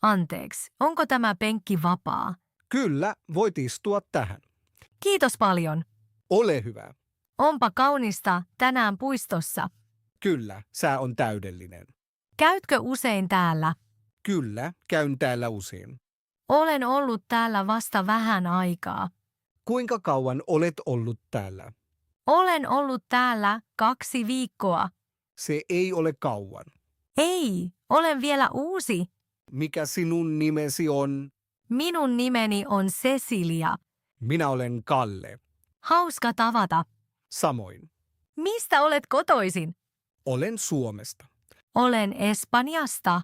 Anteeksi, onko tämä penkki vapaa? Kyllä, voit istua tähän. Kiitos paljon. Ole hyvä. Onpa kaunista tänään puistossa. Kyllä, sää on täydellinen. Käytkö usein täällä? Kyllä, käyn täällä usein. Olen ollut täällä vasta vähän aikaa. Kuinka kauan olet ollut täällä? Olen ollut täällä 2 viikkoa. Se ei ole kauan. Ei, olen vielä uusi. Mikä sinun nimesi on? Minun nimeni on Cecilia. Minä olen Kalle. Hauska tavata. Samoin. Mistä olet kotoisin? Olen Suomesta. Olen Espanjasta.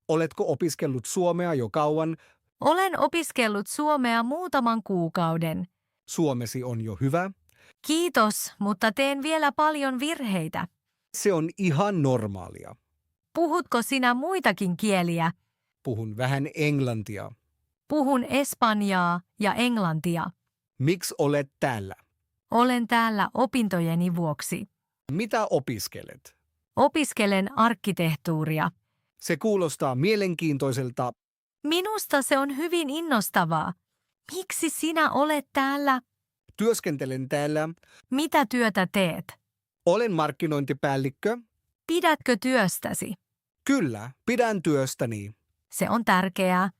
Oletko opiskellut suomea jo kauan? Olen opiskellut suomea muutaman kuukauden. Suomesi on jo hyvä. Kiitos, mutta teen vielä paljon virheitä. Se on ihan normaalia. Puhutko sinä muitakin kieliä? Puhun vähän englantia. Puhun espanjaa ja englantia. Miksi olet täällä? Olen täällä opintojeni vuoksi. Mitä opiskelet? Opiskelen arkkitehtuuria. Se kuulostaa mielenkiintoiselta. Minusta se on hyvin innostavaa. Miksi sinä olet täällä? Työskentelen täällä. Mitä työtä teet? Olen markkinointipäällikkö. Pidätkö työstäsi? Kyllä, pidän työstäni. Se on tärkeää.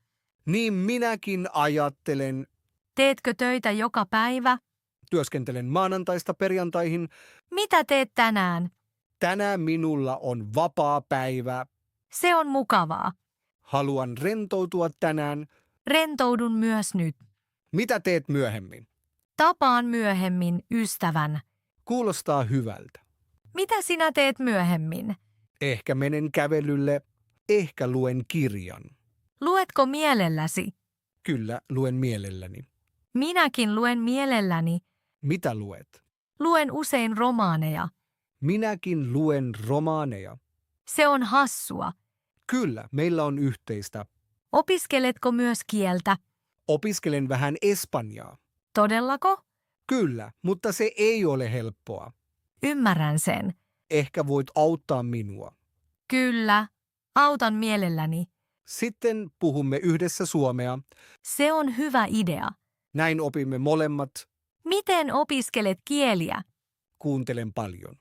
Niin minäkin ajattelen. Teetkö töitä joka päivä? Työskentelen maanantaista perjantaihin. Mitä teet tänään? Tänään minulla on vapaa päivä. Se on mukavaa. Haluan rentoutua tänään. Rentoudun myös nyt. Mitä teet myöhemmin? Tapaan myöhemmin ystävän. Kuulostaa hyvältä. Mitä sinä teet myöhemmin? Ehkä menen kävelylle. Ehkä luen kirjan. Luetko mielelläsi? Kyllä, luen mielelläni. Minäkin luen mielelläni. Mitä luet? Luen usein romaaneja. Minäkin luen romaaneja. Se on hassua. Kyllä, meillä on yhteistä. Opiskeletko myös kieltä? Opiskelen vähän espanjaa. Todellako? Kyllä, mutta se ei ole helppoa. Ymmärrän sen. Ehkä voit auttaa minua. Kyllä. Autan mielelläni. Sitten puhumme yhdessä suomea. Se on hyvä idea. Näin opimme molemmat. Miten opiskelet kieliä? Kuuntelen paljon.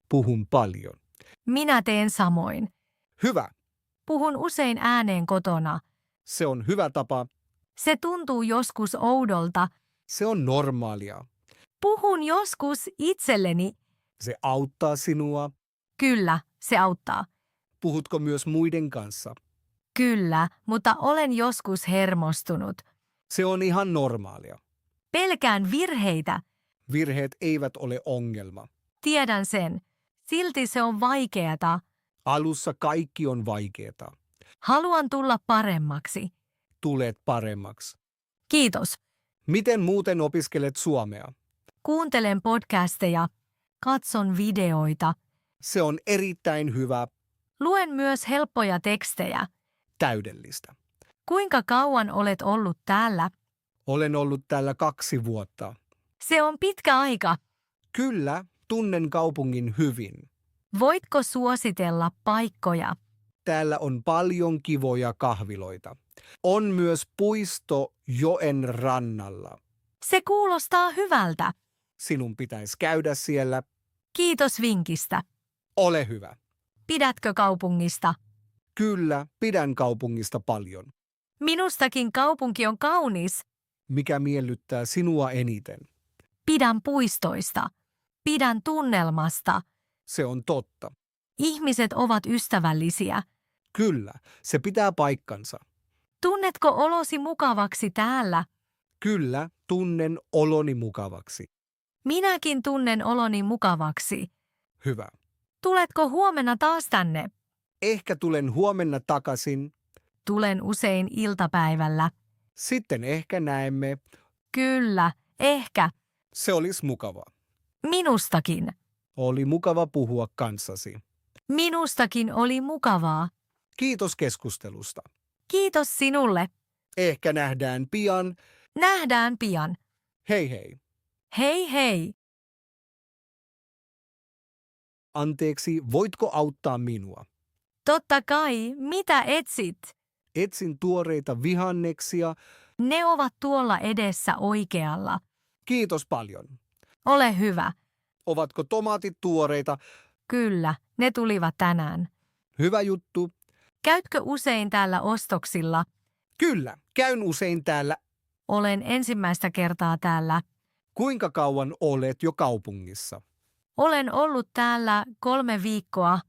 Puhun paljon. Minä teen samoin. Hyvä. Puhun usein ääneen kotona. Se on hyvä tapa. Se tuntuu joskus oudolta. Se on normaalia. Puhun joskus itselleni. Se auttaa sinua. Kyllä, se auttaa. Puhutko myös muiden kanssa? Kyllä, mutta olen joskus hermostunut. Se on ihan normaalia. Pelkään virheitä. Virheet eivät ole ongelma. Tiedän sen. Silti se on vaikeata. Alussa kaikki on vaikeaa. Haluan tulla paremmaksi. Tulet paremmaksi. Kiitos. Miten muuten opiskelet suomea? Kuuntelen podcasteja. Katson videoita. Se on erittäin hyvä. Luen myös helppoja tekstejä. Täydellistä. Kuinka kauan olet ollut täällä? Olen ollut täällä 2 vuotta. Se on pitkä aika. Kyllä, tunnen kaupungin hyvin. Voitko suositella paikkoja? Täällä on paljon kivoja kahviloita. On myös puisto joen rannalla. Se kuulostaa hyvältä. Sinun pitäisi käydä siellä. Kiitos vinkistä. Ole hyvä. Pidätkö kaupungista? Kyllä, pidän kaupungista paljon. Minustakin kaupunki on kaunis. Mikä miellyttää sinua eniten? Pidän puistoista. Pidän tunnelmasta. Se on totta. Ihmiset ovat ystävällisiä. Kyllä, se pitää paikkansa. Tunnetko olosi mukavaksi täällä? Kyllä, tunnen oloni mukavaksi. Minäkin tunnen oloni mukavaksi. Hyvä. Tuletko huomenna taas tänne? Ehkä tulen huomenna takaisin. Tulen usein iltapäivällä. Sitten ehkä näemme. Kyllä, ehkä. Se olisi mukava. Minustakin. Oli mukava puhua kanssasi. Minustakin oli mukavaa. Kiitos keskustelusta. Kiitos sinulle. Ehkä nähdään pian. Nähdään pian. Hei hei. Hei hei. Anteeksi, voitko auttaa minua? Totta kai, mitä etsit? Etsin tuoreita vihanneksia. Ne ovat tuolla edessä oikealla. Kiitos paljon. Ole hyvä. Ovatko tomaatit tuoreita? Kyllä, ne tulivat tänään. Hyvä juttu. Käytkö usein täällä ostoksilla? Kyllä, käyn usein täällä. Olen ensimmäistä kertaa täällä. Kuinka kauan olet jo kaupungissa? Olen ollut täällä 3 viikkoa.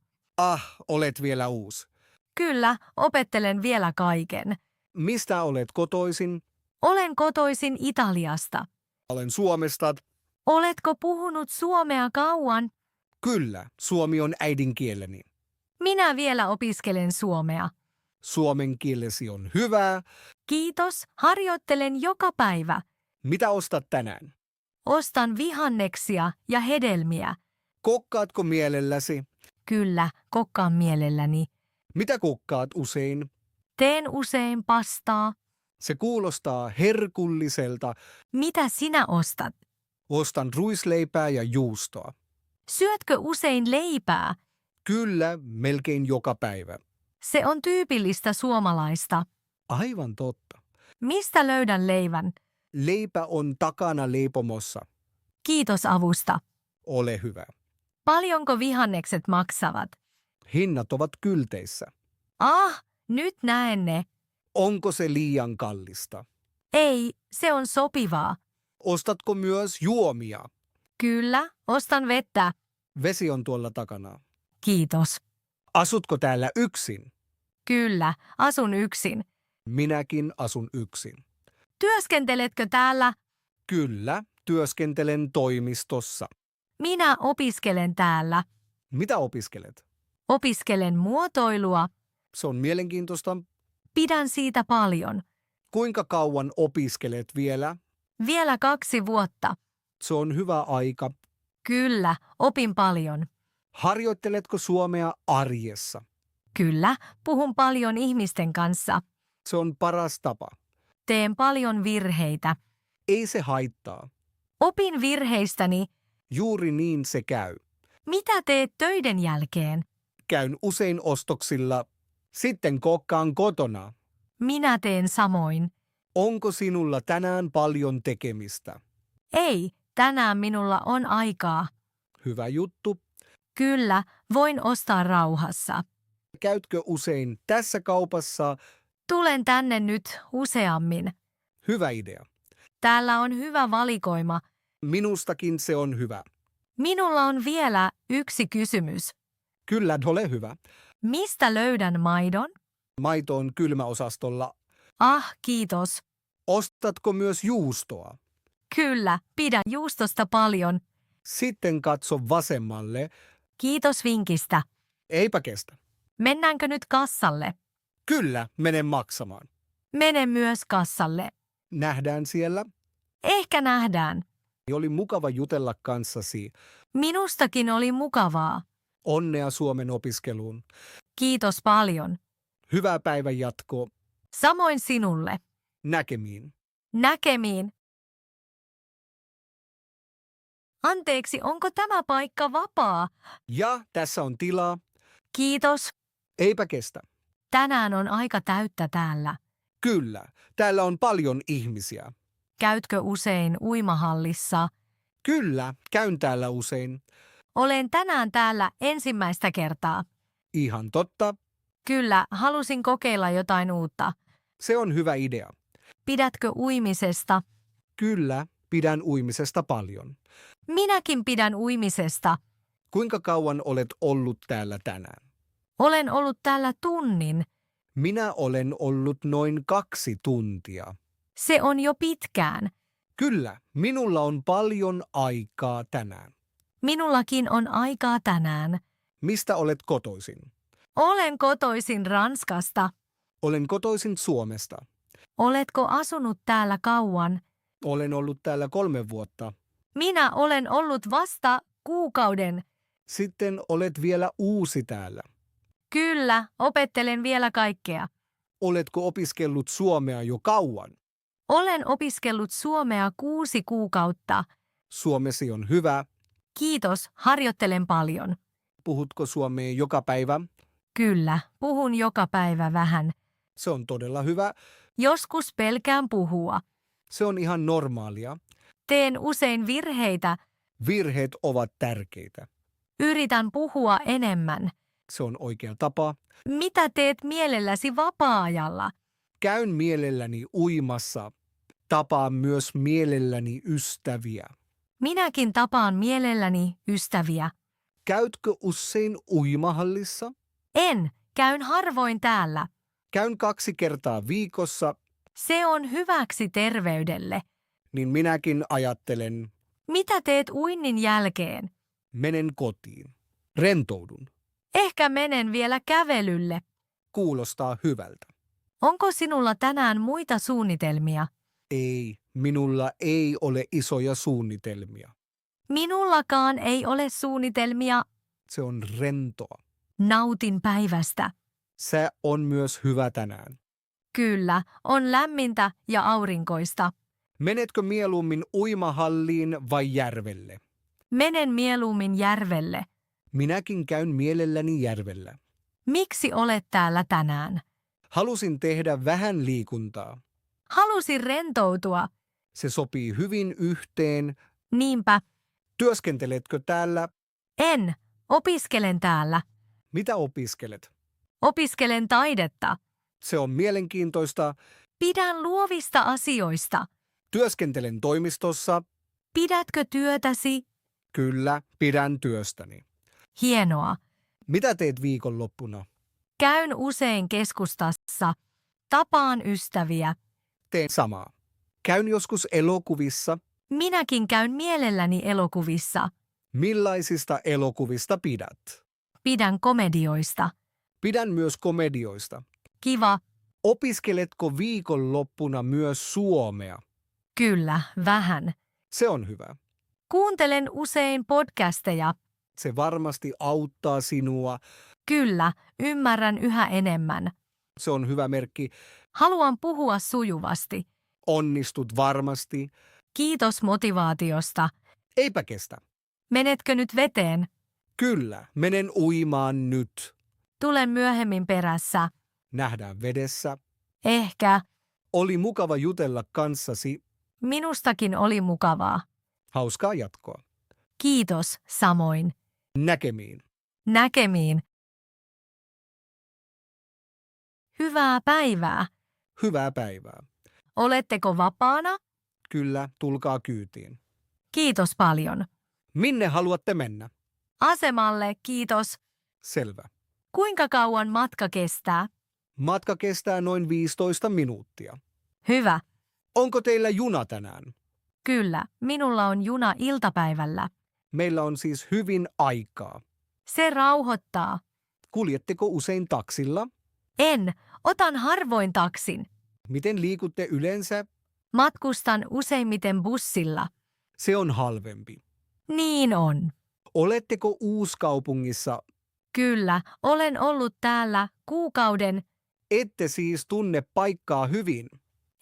Olet vielä uusi. Kyllä, opettelen vielä kaiken. Mistä olet kotoisin? Olen kotoisin Italiasta. Olen Suomesta. Oletko puhunut suomea kauan? Kyllä, suomi on äidinkieleni. Minä vielä opiskelen suomea. Suomen kielesi on hyvää. Kiitos, harjoittelen joka päivä. Mitä ostat tänään? Ostan vihanneksia ja hedelmiä. Kokkaatko mielelläsi? Kyllä, kokkaan mielelläni. Mitä kokkaat usein? Teen usein pastaa. Se kuulostaa herkulliselta. Mitä sinä ostat? Ostan ruisleipää ja juustoa. Syötkö usein leipää? Kyllä, melkein joka päivä. Se on tyypillistä suomalaista. Aivan totta. Mistä löydän leivän? Leipä on takana leipomossa. Kiitos avusta. Ole hyvä. Paljonko vihannekset maksavat? Hinnat ovat kylteissä. Nyt näen ne. Onko se liian kallista? Ei, se on sopivaa. Ostatko myös juomia? Kyllä, ostan vettä. Vesi on tuolla takana. Kiitos. Asutko täällä yksin? Kyllä, asun yksin. Minäkin asun yksin. Työskenteletkö täällä? Kyllä, työskentelen toimistossa. Minä opiskelen täällä. Mitä opiskelet? Opiskelen muotoilua. Se on mielenkiintoista. Pidän siitä paljon. Kuinka kauan opiskelet vielä? Vielä 2 vuotta. Se on hyvä aika. Kyllä, opin paljon. Harjoitteletko suomea arjessa? Kyllä, puhun paljon ihmisten kanssa. Se on paras tapa. Teen paljon virheitä. Ei se haittaa. Opin virheistäni. Juuri niin se käy. Mitä teet töiden jälkeen? Käyn usein ostoksilla. Sitten kokkaan kotona. Minä teen samoin. Onko sinulla tänään paljon tekemistä? Ei, tänään minulla on aikaa. Hyvä juttu. Kyllä, voin ostaa rauhassa. Käytkö usein tässä kaupassa? Tulen tänne nyt useammin. Hyvä idea. Täällä on hyvä valikoima. Minustakin se on hyvä. Minulla on vielä yksi kysymys. Kyllä, ole hyvä. Mistä löydän maidon? Maito on kylmäosastolla. Kiitos. Ostatko myös juustoa? Kyllä, pidän juustosta paljon. Sitten katso vasemmalle. Kiitos vinkistä. Eipä kestä. Mennäänkö nyt kassalle? Kyllä, menen maksamaan. Mene myös kassalle. Nähdään siellä. Ehkä nähdään. Oli mukava jutella kanssasi. Minustakin oli mukavaa. Onnea Suomen opiskeluun. Kiitos paljon. Hyvää päivän jatkoa. Samoin sinulle. Näkemiin. Näkemiin. Anteeksi, onko tämä paikka vapaa? Ja tässä on tilaa. Kiitos. Eipä kestä. Tänään on aika täyttä täällä. Kyllä, täällä on paljon ihmisiä. Käytkö usein uimahallissa? Kyllä, käyn täällä usein. Olen tänään täällä ensimmäistä kertaa. Ihan totta. Kyllä, halusin kokeilla jotain uutta. Se on hyvä idea. Pidätkö uimisesta? Kyllä, pidän uimisesta paljon. Minäkin pidän uimisesta. Kuinka kauan olet ollut täällä tänään? Olen ollut täällä tunnin. Minä olen ollut noin 2 tuntia. Se on jo pitkään. Kyllä, minulla on paljon aikaa tänään. Minullakin on aikaa tänään. Mistä olet kotoisin? Olen kotoisin Ranskasta. Olen kotoisin Suomesta. Oletko asunut täällä kauan? Olen ollut täällä 3 vuotta. Minä olen ollut vasta kuukauden. Sitten olet vielä uusi täällä. Kyllä, opettelen vielä kaikkea. Oletko opiskellut suomea jo kauan? Olen opiskellut suomea 6 kuukautta. Suomesi on hyvä. Kiitos, harjoittelen paljon. Puhutko suomea joka päivä? Kyllä, puhun joka päivä vähän. Se on todella hyvä. Joskus pelkään puhua. Se on ihan normaalia. Teen usein virheitä. Virheet ovat tärkeitä. Yritän puhua enemmän. Se on oikea tapa. Mitä teet mielelläsi vapaa-ajalla? Käyn mielelläni uimassa. Tapaan myös mielelläni ystäviä. Minäkin tapaan mielelläni ystäviä. Käytkö usein uimahallissa? En, käyn harvoin täällä. Käyn 2 kertaa viikossa, Se on hyväksi terveydelle. niin minäkin ajattelen, Mitä teet uinnin jälkeen? menen kotiin. Rentoudun. Ehkä menen vielä kävelylle. Kuulostaa hyvältä. Onko sinulla tänään muita suunnitelmia? Ei, minulla ei ole isoja suunnitelmia. Minullakaan ei ole suunnitelmia. Se on rentoa. Nautin päivästä. Se on myös hyvä tänään. Kyllä, on lämmintä ja aurinkoista. Menetkö mieluummin uimahalliin vai järvelle? Menen mieluummin järvelle. Minäkin käyn mielelläni järvellä. Miksi olet täällä tänään? Halusin tehdä vähän liikuntaa. Halusin rentoutua. Se sopii hyvin yhteen. Niinpä. Työskenteletkö täällä? En. Opiskelen täällä. Mitä opiskelet? Opiskelen taidetta. Se on mielenkiintoista. Pidän luovista asioista. Työskentelen toimistossa. Pidätkö työtäsi? Kyllä, pidän työstäni. Hienoa. Mitä teet viikonloppuna? Käyn usein keskustassa. Tapaan ystäviä. Teen samaa. Käyn joskus elokuvissa. Minäkin käyn mielelläni elokuvissa. Millaisista elokuvista pidät? Pidän komedioista. Pidän myös komedioista. Kiva. Opiskeletko viikonloppuna myös suomea? Kyllä, vähän. Se on hyvä. Kuuntelen usein podcasteja. Se varmasti auttaa sinua. Kyllä, ymmärrän yhä enemmän. Se on hyvä merkki. Haluan puhua sujuvasti. Onnistut varmasti. Kiitos motivaatiosta. Eipä kestä. Menetkö nyt veteen? Kyllä, menen uimaan nyt. Tulen myöhemmin perässä. Nähdään vedessä. Ehkä. Oli mukava jutella kanssasi. Minustakin oli mukavaa. Hauskaa jatkoa. Kiitos, samoin. Näkemiin. Näkemiin. Hyvää päivää. Hyvää päivää. Oletteko vapaana? Kyllä, tulkaa kyytiin. Kiitos paljon. Minne haluatte mennä? Asemalle, kiitos. Selvä. Kuinka kauan matka kestää? Matka kestää noin 15 minuuttia. Hyvä. Onko teillä juna tänään? Kyllä, minulla on juna iltapäivällä. Meillä on siis hyvin aikaa. Se rauhoittaa. Kuljetteko usein taksilla? En, otan harvoin taksin. Miten liikutte yleensä? Matkustan useimmiten bussilla. Se on halvempi. Niin on. Oletteko Uuskaupungissa? Kyllä, olen ollut täällä kuukauden. Ette siis tunne paikkaa hyvin.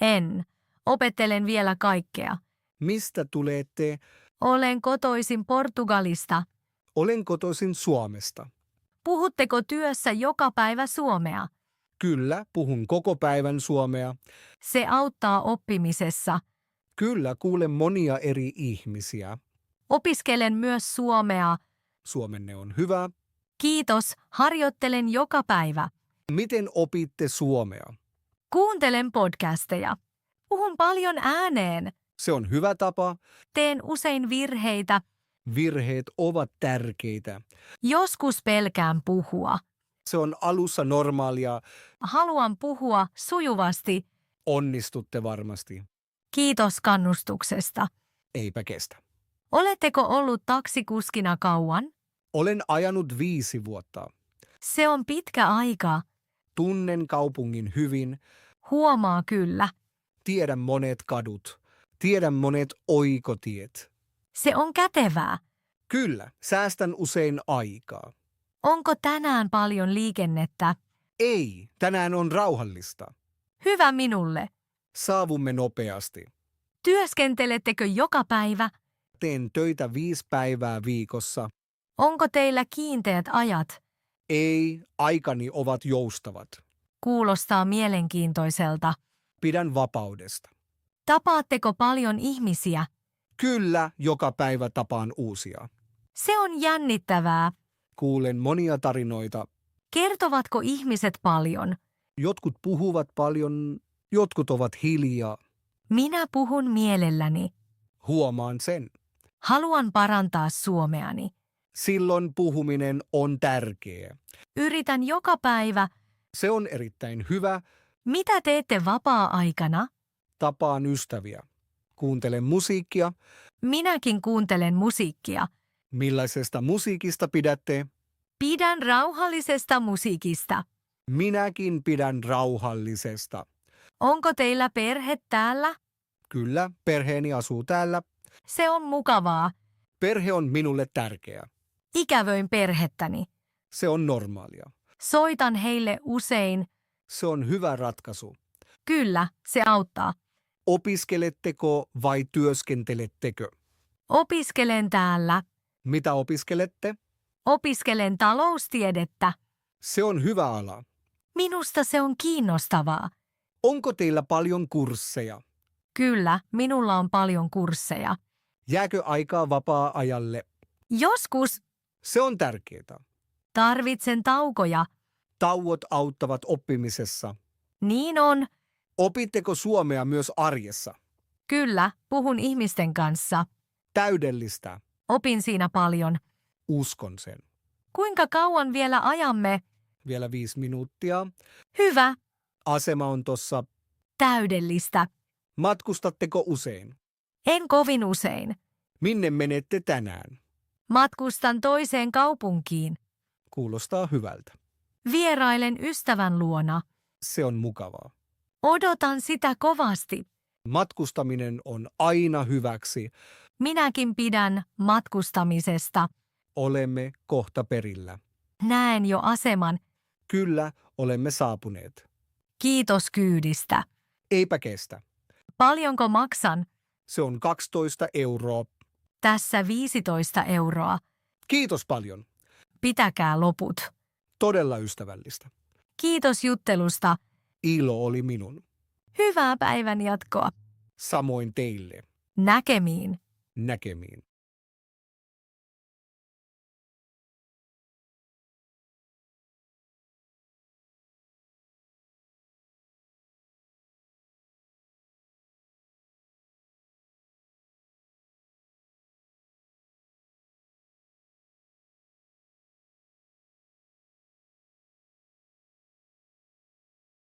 En. Opettelen vielä kaikkea. Mistä tulette? Olen kotoisin Portugalista. Olen kotoisin Suomesta. Puhutteko työssä joka päivä suomea? Kyllä, puhun koko päivän suomea. Se auttaa oppimisessa. Kyllä, kuulen monia eri ihmisiä. Opiskelen myös suomea. Suomenne on hyvä. Kiitos, harjoittelen joka päivä. Miten opitte suomea? Kuuntelen podcasteja. Puhun paljon ääneen. Se on hyvä tapa. Teen usein virheitä. Virheet ovat tärkeitä. Joskus pelkään puhua. Se on alussa normaalia. Haluan puhua sujuvasti. Onnistutte varmasti. Kiitos kannustuksesta. Eipä kestä. Oletteko ollut taksikuskina kauan? Olen ajanut 5 vuotta. Se on pitkä aika. Tunnen kaupungin hyvin. Huomaa kyllä. Tiedän monet kadut. Tiedän monet oikotiet. Se on kätevää. Kyllä, säästän usein aikaa. Onko tänään paljon liikennettä? Ei, tänään on rauhallista. Hyvä minulle. Saavumme nopeasti. Työskentelettekö joka päivä? Teen töitä 5 päivää viikossa. Onko teillä kiinteät ajat? Ei, aikani ovat joustavat. Kuulostaa mielenkiintoiselta. Pidän vapaudesta. Tapaatteko paljon ihmisiä? Kyllä, joka päivä tapaan uusia. Se on jännittävää. Kuulen monia tarinoita. Kertovatko ihmiset paljon? Jotkut puhuvat paljon, jotkut ovat hiljaa. Minä puhun mielelläni. Huomaan sen. Haluan parantaa suomeani. Silloin puhuminen on tärkeä. Yritän joka päivä. Se on erittäin hyvä. Mitä teette vapaa-aikana? Tapaan ystäviä. Kuuntelen musiikkia. Minäkin kuuntelen musiikkia. Millaisesta musiikista pidätte? Pidän rauhallisesta musiikista. Minäkin pidän rauhallisesta. Onko teillä perhe täällä? Kyllä, perheeni asuu täällä. Se on mukavaa. Perhe on minulle tärkeä. Ikävöin perhettäni. Se on normaalia. Soitan heille usein. Se on hyvä ratkaisu. Kyllä, se auttaa. Opiskeletteko vai työskentelettekö? Opiskelen täällä. Mitä opiskelette? Opiskelen taloustiedettä. Se on hyvä ala. Minusta se on kiinnostavaa. Onko teillä paljon kursseja? Kyllä, minulla on paljon kursseja. Jääkö aikaa vapaa-ajalle? Joskus Se on tärkeää. tarvitsen taukoja. Tauot auttavat oppimisessa. Niin on. Opitteko suomea myös arjessa? Kyllä, puhun ihmisten kanssa. Täydellistä. Opin siinä paljon. Uskon sen. Kuinka kauan vielä ajamme? Vielä 5 minuuttia. Hyvä. Asema on tossa. Täydellistä. Matkustatteko usein? En kovin usein. Minne menette tänään? Matkustan toiseen kaupunkiin. Kuulostaa hyvältä. Vierailen ystävän luona. Se on mukavaa. Odotan sitä kovasti. Matkustaminen on aina hyväksi. Minäkin pidän matkustamisesta. Olemme kohta perillä. Näen jo aseman. Kyllä, olemme saapuneet. Kiitos kyydistä. Eipä kestä. Paljonko maksan? Se on 12 euroa. Tässä 15 euroa. Kiitos paljon. Pitäkää loput. Todella ystävällistä. Kiitos juttelusta. Ilo oli minun. Hyvää päivän jatkoa. Samoin teille. Näkemiin. Näkemiin.